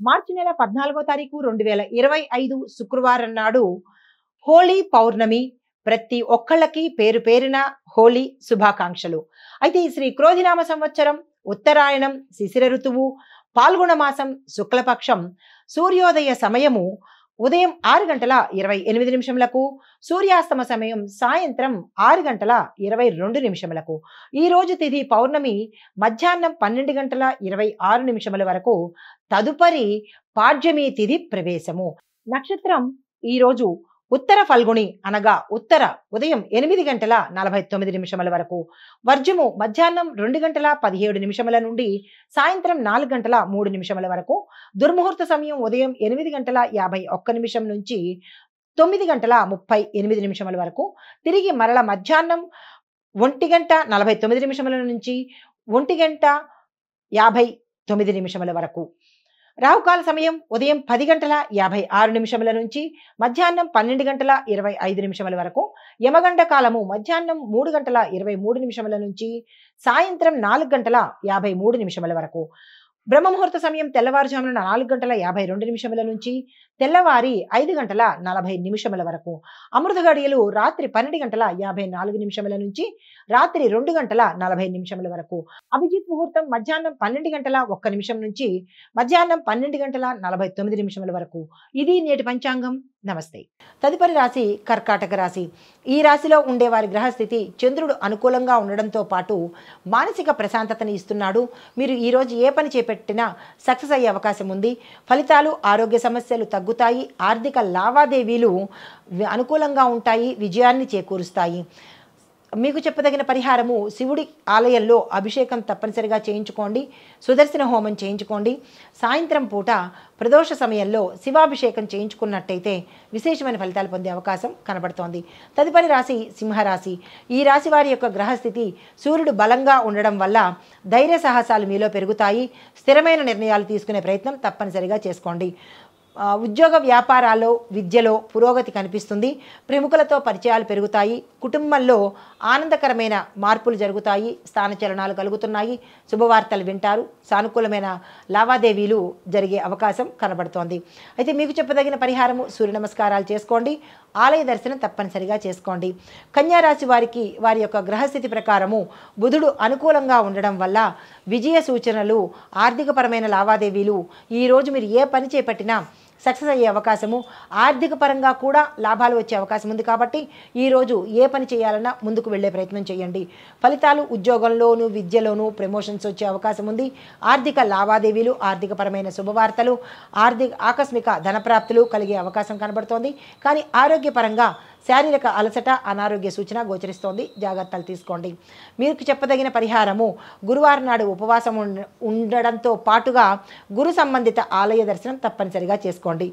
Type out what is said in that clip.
మార్చి నెల 14వ తారీఖు 2025 శుక్రవారం నాడు హోలీ పౌర్ణమి. ప్రతి ఒక్కళ్ళకి పేరు పేరిన హోలీ శుభాకాంక్షలు. అయితే ఈ శ్రీ క్రోధినామ సంవత్సరం ఉత్తరాయణం శిశిర ఋతువు పాల్గొన మాసం శుక్లపక్షం సూర్యోదయ సమయము ఉదయం 6:28 సూర్యాస్తమ సమయం సాయంత్రం 6:22 ఈ రోజు తిథి పౌర్ణమి మధ్యాహ్నం 12:26 వరకు. తదుపరి పాడ్యమి తిథి ప్రవేశము. నక్షత్రం ఈ రోజు ఉత్తర ఫల్గుణి అనగా ఉత్తర ఉదయం 8:49 వరకు. వర్జము మధ్యాహ్నం 2:17 నుండి సాయంత్రం 4:03 వరకు. దుర్ముహూర్త సమయం ఉదయం 8:51 నుంచి 9:38 వరకు. తిరిగి మరల మధ్యాహ్నం 1:49 నుంచి 1:59 వరకు. రాహుకాల సమయం ఉదయం 10:56 నుంచి మధ్యాహ్నం 12:25 వరకు. యమగండ కాలము మధ్యాహ్నం 3:23 నుంచి సాయంత్రం 4:53 వరకు. బ్రహ్మముహూర్త సమయం తెల్లవారుజామున 4:52 నుంచి తెల్లవారి 5:40 వరకు. అమృత గడియలు రాత్రి 12:54 నుంచి రాత్రి 2:40 వరకు. అభిజిత్ ముహూర్తం మధ్యాహ్నం 12:01 నుంచి మధ్యాహ్నం 12:49 వరకు. ఇది నేటి పంచాంగం. నమస్తే. తదుపరి రాశి కర్కాటక రాశి. ఈ రాశిలో ఉండే వారి గ్రహస్థితి చంద్రుడు అనుకూలంగా ఉండడంతో పాటు మానసిక ప్రశాంతతని ఇస్తున్నాడు. మీరు ఈరోజు ఏ పని చేపట్టినా సక్సెస్ అయ్యే అవకాశం ఉంది. ఫలితాలు ఆరోగ్య సమస్యలు తగ్గుతాయి. ఆర్థిక లావాదేవీలు అనుకూలంగా ఉంటాయి. విజయాన్ని చేకూరుస్తాయి. మీకు చెప్పదగిన పరిహారము శివుడి ఆలయంలో అభిషేకం తప్పనిసరిగా చేయించుకోండి. సుదర్శన హోమం చేయించుకోండి. సాయంత్రం పూట ప్రదోష సమయంలో శివాభిషేకం చేయించుకున్నట్టయితే విశేషమైన ఫలితాలు పొందే అవకాశం కనబడుతోంది. తదుపరి రాశి సింహరాశి. ఈ రాశి వారి యొక్క గ్రహస్థితి సూర్యుడు బలంగా ఉండడం వల్ల ధైర్య సాహసాలు మీలో పెరుగుతాయి. స్థిరమైన నిర్ణయాలు తీసుకునే ప్రయత్నం తప్పనిసరిగా చేసుకోండి. ఉద్యోగ వ్యాపారాల్లో విద్యలో పురోగతి కనిపిస్తుంది. ప్రముఖులతో పరిచయాలు పెరుగుతాయి. కుటుంబంలో ఆనందకరమైన మార్పులు జరుగుతాయి. స్థానచలనాలు కలుగుతున్నాయి. శుభవార్తలు వింటారు. సానుకూలమైన లావాదేవీలు జరిగే అవకాశం కనబడుతోంది. అయితే మీకు చెప్పదగిన పరిహారము సూర్య నమస్కారాలు చేసుకోండి. ఆలయ దర్శనం తప్పనిసరిగా చేసుకోండి. కన్యారాశి వారికి వారి యొక్క గ్రహస్థితి ప్రకారము బుధుడు అనుకూలంగా ఉండడం వల్ల విజయ సూచనలు ఆర్థికపరమైన లావాదేవీలు ఈరోజు మీరు ఏ పని చేపట్టినా సక్సెస్ అయ్యే అవకాశము, ఆర్థిక పరంగా కూడా లాభాలు వచ్చే అవకాశం ఉంది. కాబట్టి ఈరోజు ఏ పని చేయాలన్నా ముందుకు వెళ్ళే ప్రయత్నం చేయండి. ఫలితాలు ఉద్యోగంలోనూ విద్యలోనూ ప్రమోషన్స్ వచ్చే అవకాశం ఉంది. ఆర్థిక లావాదేవీలు, ఆర్థికపరమైన శుభవార్తలు, ఆకస్మిక ధనప్రాప్తులు కలిగే అవకాశం కనబడుతోంది. కానీ ఆరోగ్యపరంగా శారీరక అలసట, అనారోగ్య సూచన గోచరిస్తోంది. జాగ్రత్తలు తీసుకోండి. మీకు చెప్పదగిన పరిహారము గురువారం నాడు ఉపవాసం ఉండడంతో పాటుగా గురు సంబంధిత ఆలయ దర్శనం తప్పనిసరిగా చేసుకోండి.